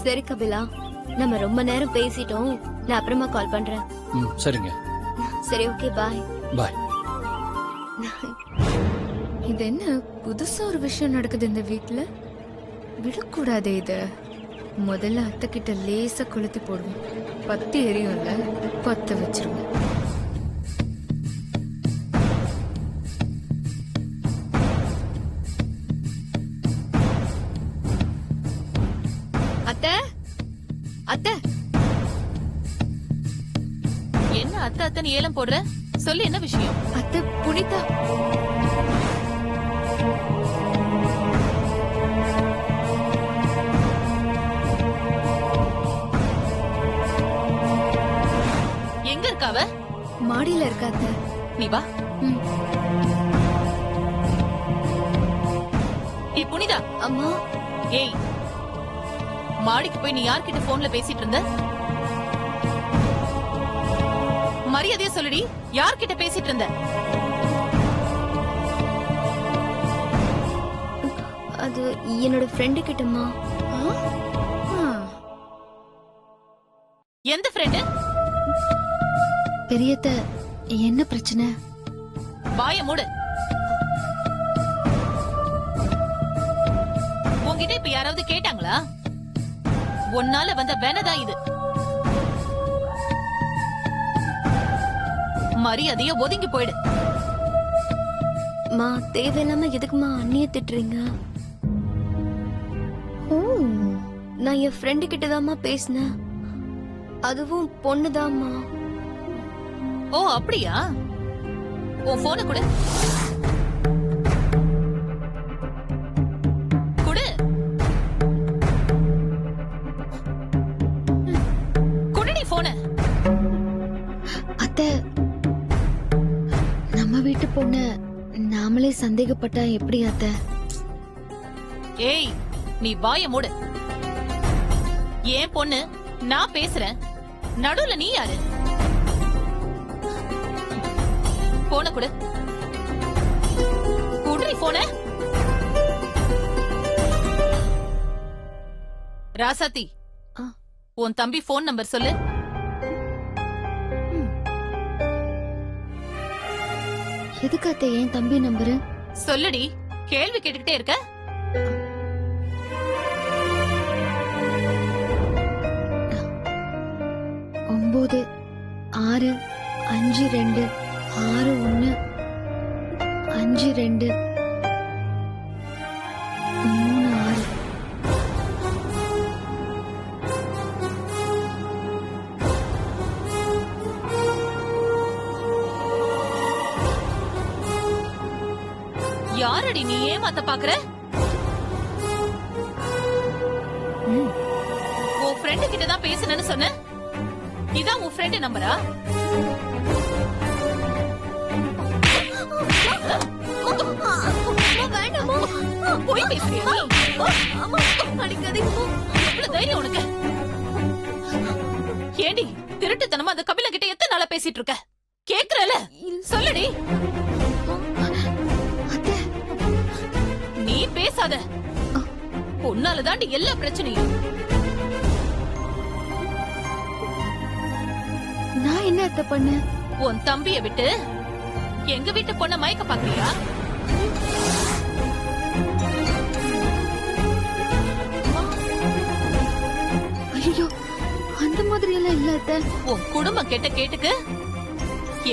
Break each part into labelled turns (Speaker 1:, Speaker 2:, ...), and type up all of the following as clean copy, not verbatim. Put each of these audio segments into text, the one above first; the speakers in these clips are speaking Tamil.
Speaker 1: சரி கபிலா, நம்ம ரொம்ப நேரம் பேசிட்டோம். நான் அப்புறமா கால் பண்றேன்.
Speaker 2: சரிங்க.
Speaker 1: சரி, ஓகே, பாய்.
Speaker 2: பாய்.
Speaker 3: இது என்ன புதுசா ஒரு விஷயம் நடக்குது இந்த வீட்ல? விடக்கூடாது இத. முதல்ல அத்தை கிட்ட லேசா கொளுத்தி போடுவோம். பத்தி எரியும்ல, பத்த வச்சிருவோம்.
Speaker 1: அத்தை, அத்தை.
Speaker 4: என்ன அத்தை அத்தனை ஏலம் போடுற? சொல்லு, என்ன விஷயம்?
Speaker 1: அத்தை, புனிதா.
Speaker 4: எங்க இருக்கா அவ?
Speaker 1: மாடியில இருக்கா அத்தை.
Speaker 4: நீ வா. ஏய் புனிதா.
Speaker 1: அம்மா.
Speaker 4: ஏய், மாடிக்கு போய் நீ யார்கிட்ட போன்ல பேசிட்டு இருந்த? மரியாதையா சொல்லுடி, யார்கிட்ட பேசிட்டு இருந்த?
Speaker 1: அது என்னோட ஃப்ரெண்டு கிட்டமா.
Speaker 4: எந்த ஃப்ரெண்டு?
Speaker 1: பெரியத்த, என்ன பிரச்சனை?
Speaker 4: வாய மூடு. உன்கிட்ட இப்ப யாராவது கேட்டாங்களா? உன்னால வந்த வேனதான் இது. மரியாதைய ஒதுங்கி போயிடு.
Speaker 1: மா, தேவையில்லாம எதுக்குமா அண்ணிய திட்டுறீங்க? நான் என் ஃப்ரெண்டு கிட்டதாம்மா பேசினேன். அதுவும் பொண்ணுதாம்மா.
Speaker 4: ஓ அப்படியா? உன் போன கொடு. கொடு. கொடு நீ போன.
Speaker 1: அத்தை, நம்ம வீட்டு பொண்ணு நாமளே சந்தேகப்பட்டா எப்படி அத்தை?
Speaker 4: ஏய், நீ வாய மூடு. ஏன் பொண்ணு, நான் பேசுறேன். நடுவுல நீ யாரு? போன கொடு. குடுறி போன. ராசாத்தி, உன் தம்பி போன் நம்பர் சொல்லு.
Speaker 1: எதுக்கு அத்தை என் தம்பி நம்பரு?
Speaker 4: சொல்லுடி, கேள்வி கேட்டுக்கிட்டே இருக்க.
Speaker 1: 9 6 5 2 6 1 5 2 3 6.
Speaker 4: யாரடி நீ ஏமாத்த பாக்குற? உன் ஃப்ரெண்டு கிட்ட தான் பேசுனேன்னு சொன்ன. இதான் உன் ஃப்ரெண்டு நம்பரா? போய் பேசுறியா நீ? எவ்வளவு தைரியம் உனக்கு? ஏண்டி திருட்டுத்தனமா அந்த கபிலா கிட்ட எத்தனை நாளா பேசிட்டு இருக்க? கேக்குறல, சொல்லுடி. நீ பேசாத. உன்னாலதாண்டி எல்லா பிரச்சனையும்.
Speaker 1: நான் என்ன அத்தை பண்ண?
Speaker 4: உன் தம்பிய விட்டு எங்க வீட்டு பொண்ண மயக்க பாக்குறியா?
Speaker 1: ஐயோ, அந்த மாதிரி எல்லாம் இல்ல அத்தை.
Speaker 4: உன் குடும்பம் கெட்ட கேட்டுக்கு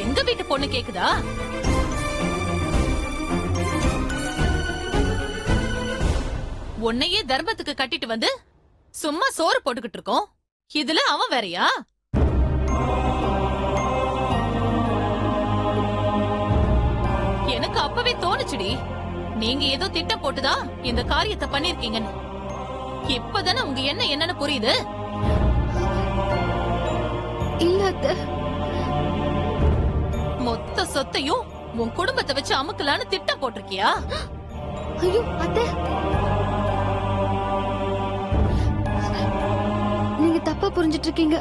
Speaker 4: எங்க வீட்டு பொண்ணு கேக்குதா? உன்னையே தர்மத்துக்கு கட்டிட்டு வந்து சும்மா சோறு போட்டுக்கிட்டு இருக்கோம். இதுல அவன் வேறயா? எனக்கு அப்பவே தோணுச்சுடி, நீங்க ஏதோ திட்டம் போட்டுதான் இந்த காரியத்தை பண்ணிருக்கீங்கன்னு. இப்பதானே உங்க என்ன என்னன்னு புரியுது.
Speaker 1: இல்ல அத்தை.
Speaker 4: மொத்த சொத்தையும் உன் குடும்பத்தை வச்சு அமுக்கலான்னு திட்டம் போட்டிருக்கியா?
Speaker 1: ஐயோ அத்தை, நீங்க தப்பா புரிஞ்சிட்டு இருக்கீங்க.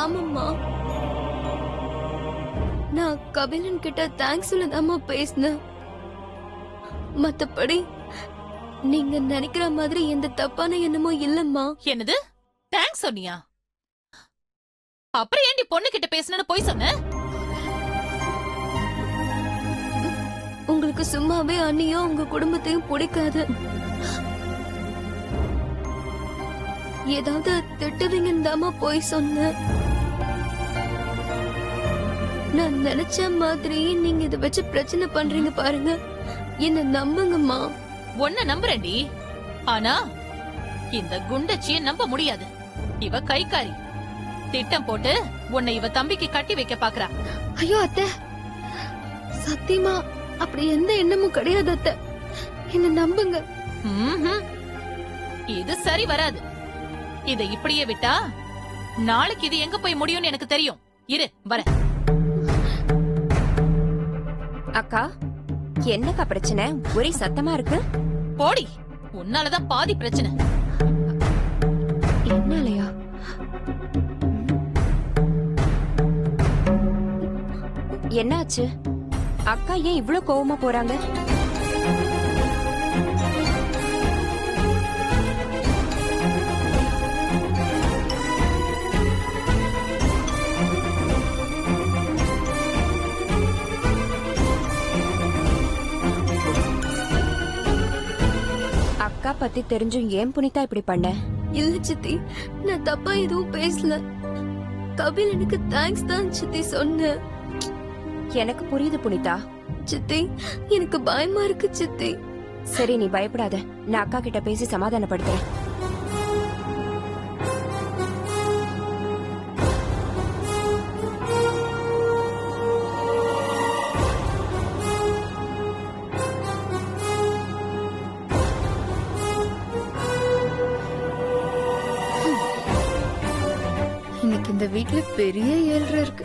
Speaker 1: ஆமாம்மா, நான் கபிலன் கிட்ட தேங்க்ஸ் சொல்லதாமா பேசினேன். மத்தபடி நீங்க நினைக்கிற மாதிரி எந்த தப்பான எண்ணமும் இல்லம்மா.
Speaker 4: என்னது தேங்க்ஸ் சொன்னியா? அப்புறம் ஏண்டி பொண்ணு கிட்ட பேசணும்னு போய் சொன்ன?
Speaker 1: உங்களுக்கு சும்மாவே அண்ணியும் உங்க குடும்பத்தையும் பிடிக்காது. ஏதாவது திட்டுவீங்கன்னு தாமா போய் சொன்னேன். நான் நினைச்ச மாதிரி நீங்க இத வச்சு பிரச்சனை பண்றீங்க பாருங்க. என்ன நம்புங்கம்மா.
Speaker 4: உன்ன நம்புறேன்டி, ஆனா இந்த குண்டச்சிய நம்ப முடியாது. இவ கைக்காரி. திட்டம் போட்டு உன்னை இவ தம்பிக்கு கட்டி வைக்க பாக்குறா.
Speaker 1: ஐயோ அத்தை, சத்தியமா அப்படி எந்த எண்ணமும் கிடையாது அத்தை. என்ன நம்புங்க.
Speaker 4: ம்ஹும். இது சரி வராது. இதை இப்படியே விட்டா நாளைக்கு இது எங்க போய் முடியும்னு எனக்கு தெரியும். இரு வரேன்.
Speaker 2: அக்கா, என்னக்கா பிரச்சனை? ஒரே சத்தமா இருக்கு.
Speaker 4: போடி, உன்னாலதான் பாதி பிரச்சனை.
Speaker 2: என்னாலயா? என்னாச்சு? அக்கா ஏன் இவ்ளோ கோவமா போறாங்க? அக்கா பத்தி தெரிஞ்சும் ஏன் புனிதா இப்படி பண்ண?
Speaker 1: இல்ல சித்தி, நான் தப்பா எதுவும் பேசல. கபில் எனக்கு தேங்க்ஸ் தான் சித்தி சொன்ன.
Speaker 2: எனக்கு புரியுது புனிதா.
Speaker 1: சித்தி, எனக்கு பயமா இருக்கு சித்தி.
Speaker 2: சரி, நீ பயப்படாத. நான் அக்கா கிட்ட பேசி சமாதானப்படுத்துறேன்.
Speaker 3: இன்னைக்கு இந்த வீட்ல பெரிய ஏழ்ற இருக்கு.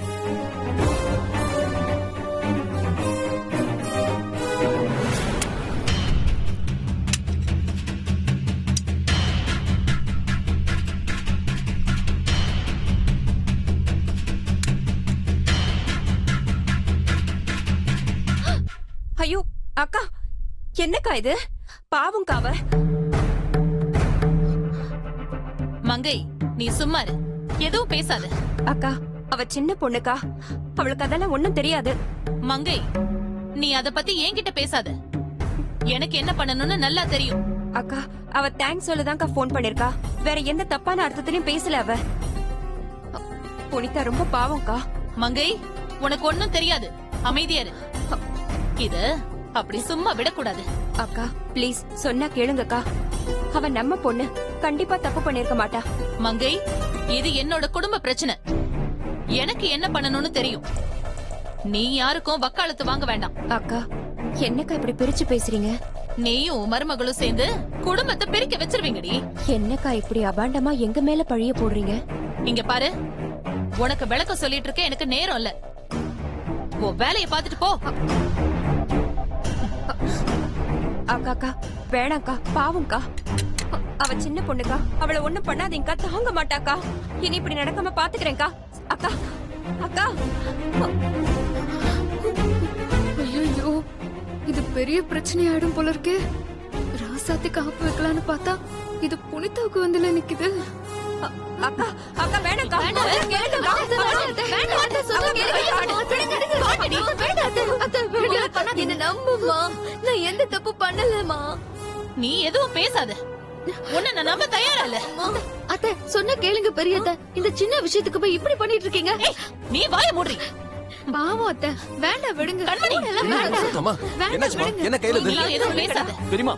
Speaker 2: ஐயோ அக்கா, என்னக்கா இது? பாவம் காவ.
Speaker 4: மங்கை, நீ சும்மா இரு. எதுவும் பேசாத.
Speaker 2: அக்கா, அவ சின்ன பொண்ணுக்கா. அவளுக்கு அதெல்லாம் ஒண்ணும் தெரியாது.
Speaker 4: மங்கை, நீ அத பத்தி என்கிட்ட பேசாத. எனக்கு என்ன பண்ணணும்னு நல்லா தெரியும்.
Speaker 2: அக்கா, அவ தேங்க்ஸ் சொல்லதான்க்கா போன் பண்ணிருக்கா. வேற எந்த தப்பான அர்த்தத்திலையும் பேசல அவ. புனிதா ரொம்ப பாவம்க்கா.
Speaker 4: மங்கை, உனக்கு ஒண்ணும் தெரியாது. அமைதியா இரு. இது அப்படி சும்மா விடக்கூடாது.
Speaker 2: அக்கா ப்ளீஸ், சொன்னா கேளுங்கக்கா. அவ நம்ம பொண்ணு, கண்டிப்பா தப்பு பண்ணிருக்க மாட்டா.
Speaker 4: மங்கை, இது என்னோட குடும்ப பிரச்சனை. எனக்கு என்ன பண்ணணும்னு தெரியும். நீ யாருக்கும் வக்காலத்து வாங்க வேண்டாம்.
Speaker 2: அக்கா, என்னக்கா இப்படி பிரிச்சு பேசுறீங்க?
Speaker 4: நீயும் மருமகளும் சேர்ந்து குடும்பத்தை பிரிக்க வச்சிருவீங்கடி.
Speaker 2: என்னக்கா இப்படி அபாண்டமா எங்க மேல பழிய போடுறீங்க?
Speaker 4: இங்க பாரு, உனக்கு விளக்கம் சொல்லிட்டு இருக்க எனக்கு நேரம் இல்ல. உன் வேலையை பார்த்துட்டு போ.
Speaker 2: அக்கா அக்கா, வேணாக்கா, பாவம்க்கா. அவ சின்ன பொண்ணுக்கா. அவளை ஒண்ணும் பண்ணாதீங்கக்கா, தாங்க மாட்டாக்கா. இனி இப்படி நடக்காம பாத்துக்கிறேன்க்கா. அக்கா அக்கா.
Speaker 3: ஐயோ, இது பெரிய பிரச்சனையாயிடும் போல இருக்கே. ராசாத்தி காப்பு வைக்கலான்னு பார்த்தா இது புனிதாவுக்கு வந்துல நிக்குது.
Speaker 2: அக்கா அக்கா, வேணாக்கா. கேளுங்கக்கா.
Speaker 1: என்ன நம்புமா, நான் எந்த தப்பு பண்ணலமா.
Speaker 4: நீ எதுவும் பேசாத. உன்னை நான் நம்ப தயாரா இல்ல.
Speaker 1: அத்தை சொன்ன கேளுங்க பெரியத்த. இந்த சின்ன விஷயத்துக்கு போய் இப்படி பண்ணிட்டு இருக்கீங்க.
Speaker 4: நீ வாய மூடுறி.
Speaker 3: பாவம் அத்தை, வேண்டாம் விடுங்க.
Speaker 4: கண்மணி,
Speaker 5: அம்மா, என்னாச்சும்மா? என்ன கையில இது?
Speaker 4: நீ எதுவும் பேசாத.
Speaker 5: பெரியம்மா,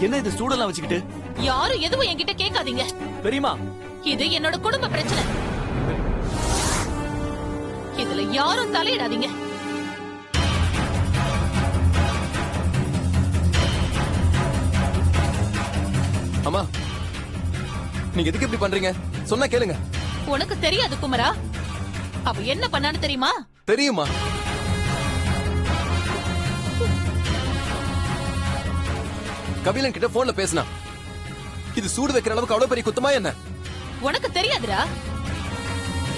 Speaker 5: என்ன இது சூடெல்லாம் வச்சுக்கிட்டு?
Speaker 4: யாரும் எதுவும் என்கிட்ட கேட்காதீங்க.
Speaker 5: பெரியம்மா,
Speaker 4: இது என்னோட குடும்ப பிரச்சனை. இதுல யாரும் தலையிடாதீங்க.
Speaker 5: அம்மா, நீங்க எதுக்கு இப்படி பண்றீங்க? சொன்னா கேளுங்க.
Speaker 4: உனக்கு தெரியாது குமரா. அவ என்ன பண்ணான்னு தெரியுமா?
Speaker 5: தெரியுமா? கபிலன் கிட்ட போன்ல பேசினா. இது சூடு வைக்கிற அளவுக்கு அவ்வளவு பெரிய குத்தமா என்ன?
Speaker 4: உனக்கு தெரியாதுடா.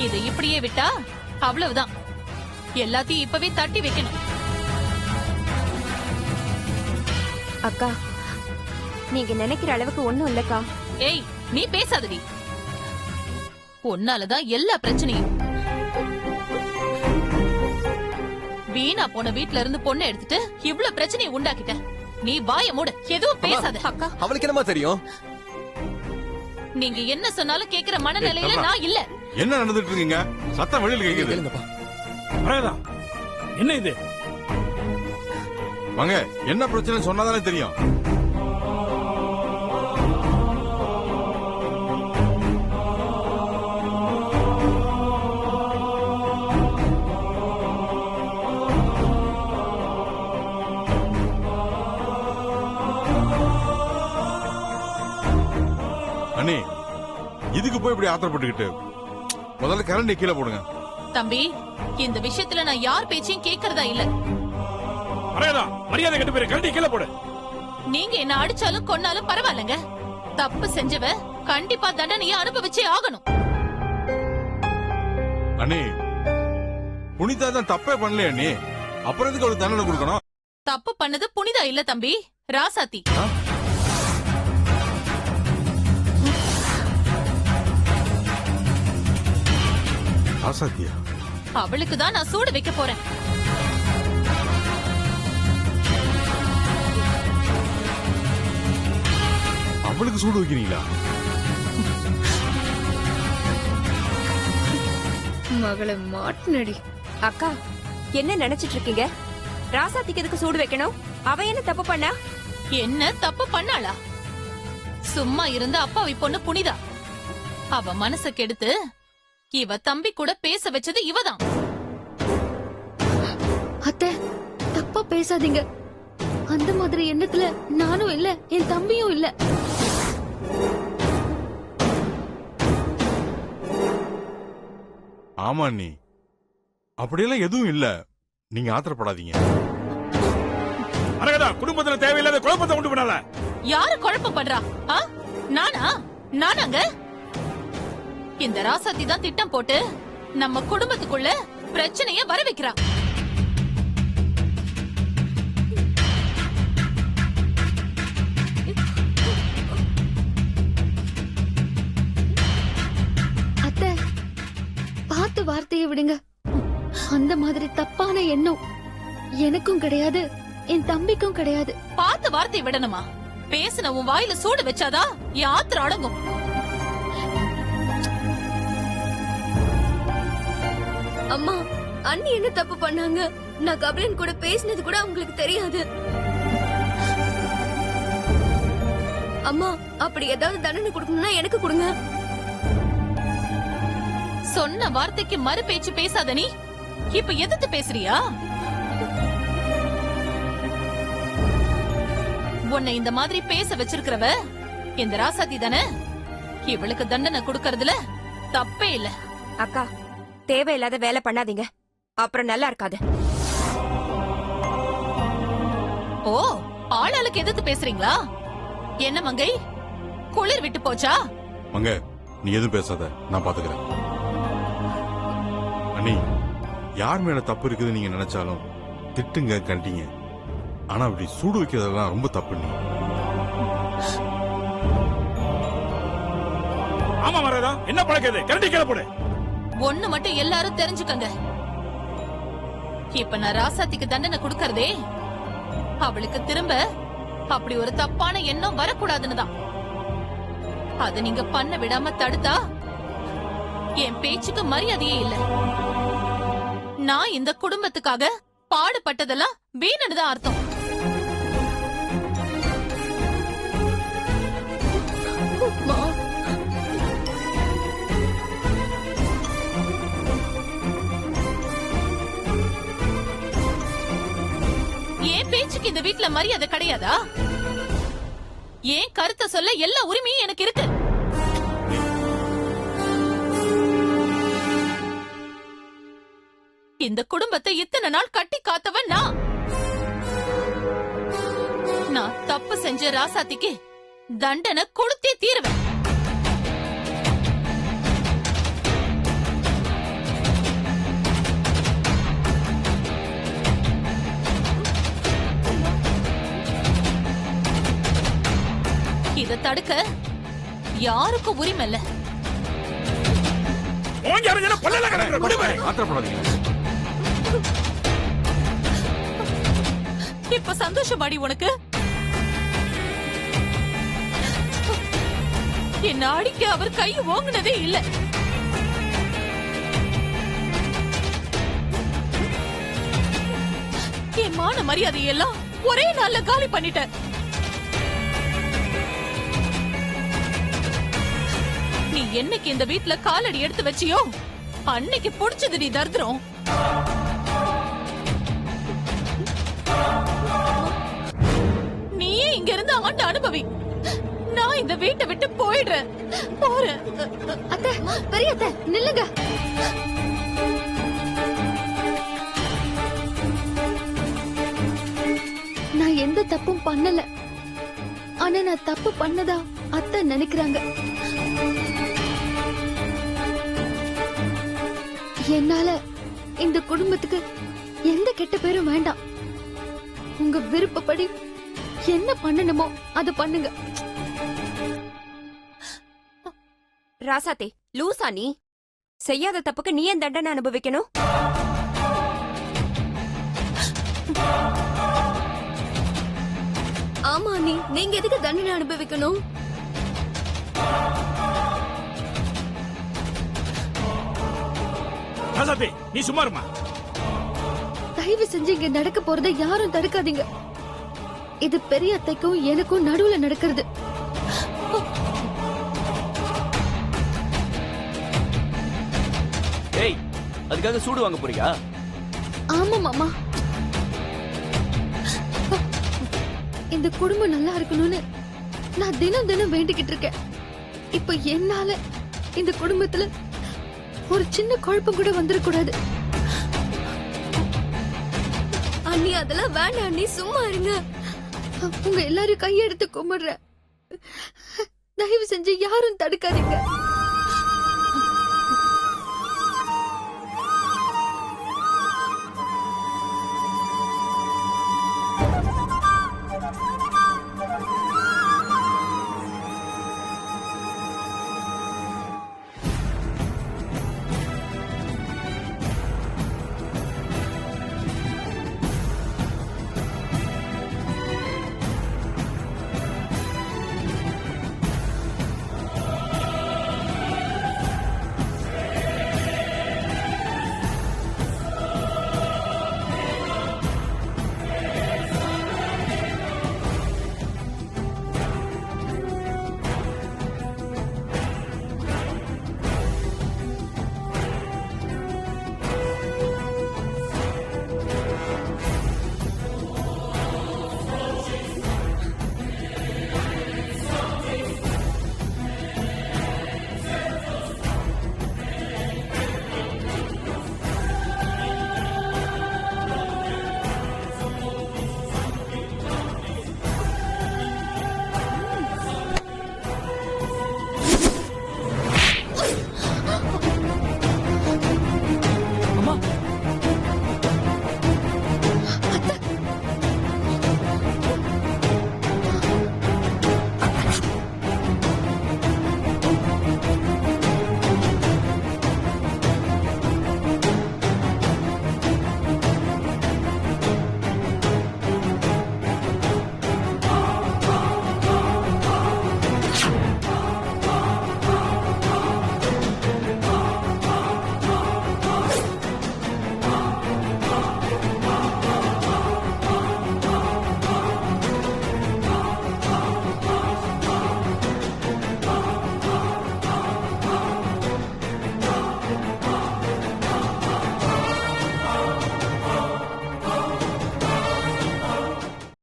Speaker 4: இதை இப்படியே விட்டா அவ்வளவுதான். எல்லாத்தையும் இப்பவே தட்டி வைக்கணும்.
Speaker 2: அக்கா, நீங்க நினைக்கிற அளவுக்கு ஒண்ணும் இல்லக்கா.
Speaker 4: ஏய், நீ பேசாதடி. உன்னாலதான் எல்லா பிரச்சனையும். வீணா போன வீட்ல இருந்து பொண்ணை எடுத்துட்டு இவ்ளோ பிரச்சனையை உண்டாக்கிட்ட. நீ வாய மூடு, எதுவும் பேசாத.
Speaker 2: அக்கா,
Speaker 5: அவளுக்கு என்னமா தெரியும்?
Speaker 4: நீங்க என்ன சொன்னாலும் கேக்குற மனநிலையில நான் இல்ல.
Speaker 6: என்ன நடந்துட்டு இருக்கீங்க? சத்தம் வெளியில கேக்குது.
Speaker 5: கேளுங்கப்பா.
Speaker 7: வரதா, என்ன இது?
Speaker 6: வாங்க, என்ன பிரச்சனை சொன்னாதானே தெரியும். அண்ணே, இதுக்கு போய் இப்படி ஆத்திரப்பட்டுக்கிட்டு முதல்ல கரண்டி கீழே போடுங்க.
Speaker 4: தம்பி, இந்த விஷயத்துல நான் யார் பேச்சையும் கேக்குறதா இல்ல.
Speaker 7: வரதா, மரியாதை கெட்டு போயிரு, கரண்டி கீழே போடு.
Speaker 4: நீங்க என்ன அடிச்சாலும் கொன்னாலும் பரவாயில்லைங்க. தப்பு செஞ்சவ கண்டிப்பா தண்டனையை அனுபவிச்சே ஆகணும்.
Speaker 6: அண்ணே, புனிதா தான் தப்பே பண்ணல அண்ணே. அப்புறம் எதுக்கு அவளுக்கு தண்டனை கொடுக்கணும்?
Speaker 4: தப்பு பண்ணது புனிதா இல்ல தம்பி, ராசாத்தி.
Speaker 6: ஆசாத்தியா?
Speaker 4: அவளுக்கு தான் நான் சூடு வைக்க போறேன்.
Speaker 6: அவளுக்கு சூடு வைக்கிறீங்களா?
Speaker 3: மகளை மாட்டுனடி.
Speaker 2: அக்கா, என்ன நினைச்சிட்டு இருக்கீங்க? ராசாத்திக்கு எதுக்கு சூடு வைக்கணும்? அவ என்ன தப்பு பண்ணா?
Speaker 4: என்ன தப்பு பண்ணாளா? சும்மா இருந்த அப்பாவி பொண்ணு புனிதா. அவ மனச கெடுத்து இவ தம்பி கூட பேச வச்சது இவதான்.
Speaker 1: அத்தை, தப்பா பேசாதீங்க. அந்த மாதிரி எண்ணத்துல நானும் இல்ல, என் தம்பியும் இல்ல.
Speaker 6: ஆமா அண்ணி, அப்படியெல்லாம் எதுவும் இல்ல. நீங்க ஆத்திரப்படாதீங்க.
Speaker 7: வரதா, குடும்பத்துல தேவையில்லாத குழப்பத்தை உண்டு பண்ணாத.
Speaker 4: யாரு குழப்பம் பண்றா? ஆ? நானா? நானாங்க? இந்த ராசாத்தி தான் திட்டம் போட்டு நம்ம குடும்பத்துக்குள்ள பிரச்சனைய வர வைக்கிறா.
Speaker 1: அத்தை, பார்த்து வார்த்தையை விடுங்க. அந்த மாதிரி தப்பான எண்ணம் எனக்கும் கிடையாது, என் தம்பிக்கும் கிடையாது.
Speaker 4: பார்த்து வார்த்தை விடணுமா? பேசின உன் வாயில சூடு வச்சாதான் என் ஆத்திரம் அடங்கும்.
Speaker 2: அம்மா, அண்ணி என்ன தப்பு பண்ணாங்க? நான் கபிலன் கூட பேசினது கூட உங்களுக்கு தெரியாது. அம்மா, அப்படி ஏதாவது தண்டனை கொடுக்கணும்னா எனக்கு கொடுங்க.
Speaker 4: சொன்ன வார்த்தைக்கு மறு பேச்சு பேசாத நீ. இப்ப எதிர்த்து பேசுறியா? உன்னை இந்த மாதிரி பேச வச்சிருக்கிறவ இந்த ராசாத்தி தானே. இவளுக்கு தண்டனை கொடுக்கறதுல தப்பே இல்ல.
Speaker 2: அக்கா, தேவையில்லாத வேலை பண்ணாதீங்க, அப்புறம் நல்லா இருக்காது.
Speaker 4: ஓ, ஆளாளுக்கு எதிர்த்து பேசுறீங்களா? என்ன மங்கை, குளிர் விட்டு போச்சா?
Speaker 6: மங்க, நீ எதுவும் பேசாத, நான் பாத்துக்கிறேன். அண்ணி, யார் மேல தப்பு இருக்குதுன்னு நீங்க நினைச்சாலும் திட்டுங்க, கண்டிங்க. ஆனா அப்படி சூடு வைக்கிறதெல்லாம் ரொம்ப தப்பு. நீ
Speaker 7: ஆமா வரதா, என்ன பழக்கது? கரண்டி கீழே போடு.
Speaker 4: ஒண்ணு மட்டும் எல்லாரும் தெரிஞ்சுக்கங்க. இப்ப நான் ராசாத்திக்கு தண்டனை கொடுக்கறதே அவளுக்கு திரும்ப அப்படி ஒரு தப்பான எண்ணம் வரக்கூடாதுன்னு தான். அத நீங்க பண்ண விடாம தடுத்தா என் பேச்சுக்கு மரியாதையே இல்ல. நான் இந்த குடும்பத்துக்காக பாடுபட்டதெல்லாம் வீணன்னு தான் அர்த்தம். என் பேச்சுக்கு இந்த வீட்ல மரியாதை கிடையாதா? ஏன் கருத்தை சொல்ல எல்லா உரிமையும் எனக்கு இருக்கு. இந்த குடும்பத்தை இத்தனை நாள் கட்டி காத்தவன் நான். நான் தப்பு செஞ்ச ராசாத்திக்கு தண்டனை கொடுத்தே தீருவேன். இத தடுக்க யாருக்கும் உரிமை இல்ல.
Speaker 7: ஓங்கி அரஞ்சனா பல்லல கிடக்குற விடுவே.
Speaker 6: ஆத்திரப்படாதீங்க.
Speaker 4: இப்ப சந்தோஷமாடி உனக்கு? என்ன அடிக்க அவர் கை ஓங்குனதே இல்ல. என் மான மரியாதையெல்லாம் ஒரே நாள்ல காலி பண்ணிட்ட. நீ என்னைக்கு இந்த வீட்ல காலடி எடுத்து வச்சியோ அன்னைக்கு புடிச்சது நீ தர்திரம். நீயே இங்க இருந்து ஆண்டு அனுபவி. நான் இந்த வீட்டை விட்டு போயிடுறேன். போறேன்.
Speaker 1: அத்தை, பெரிய அத்தை, நில்லுங்க. நான் எந்த தப்பும் பண்ணல. ஆனா நான் தப்பு பண்ணதா அத்தை நினைக்கிறாங்க. என்னால இந்த குடும்பத்துக்கு எந்த கெட்ட பேரும் வேண்டாம். உங்க விருப்பப்படி என்ன பண்ணணுமோ அதை பண்ணுங்க.
Speaker 2: ராசாத்தே, லூசா நீ? செய்யாத தப்புக்கு நீ ஏன் தண்டனை அனுபவிக்கணும்?
Speaker 1: ஆமா நீ, நீங்க எதுக்கு தண்டனை அனுபவிக்கணும்?
Speaker 7: ராசாத்தி நீ சும்மா இருமா.
Speaker 1: தயவு செஞ்சு இங்க நடக்க போறதை யாரும் தடுக்காதீங்க. இது பெரிய அத்தைக்கும் எனக்கும் நடுவுல நடக்கிறது.
Speaker 5: ஏய், அதுக்காக சூடு வாங்க போறியா?
Speaker 1: ஆமா மாமா, இந்த குடும்பம் நல்லா இருக்கணும்னு நான் தினம் தினம் வேண்டிக்கிட்டு இருக்கேன். இப்ப என்னால இந்த குடும்பத்துல ஒரு சின்ன குழப்பம் கூட வந்துடக்கூடாது. அண்ணி அதெல்லாம் வேண்டாம் அண்ணி, சும்மா இருங்க. உங்க எல்லாரும் கையெடுத்து கும்பிடுற. தயவு செஞ்சு யாரும் தடுக்காதீங்க.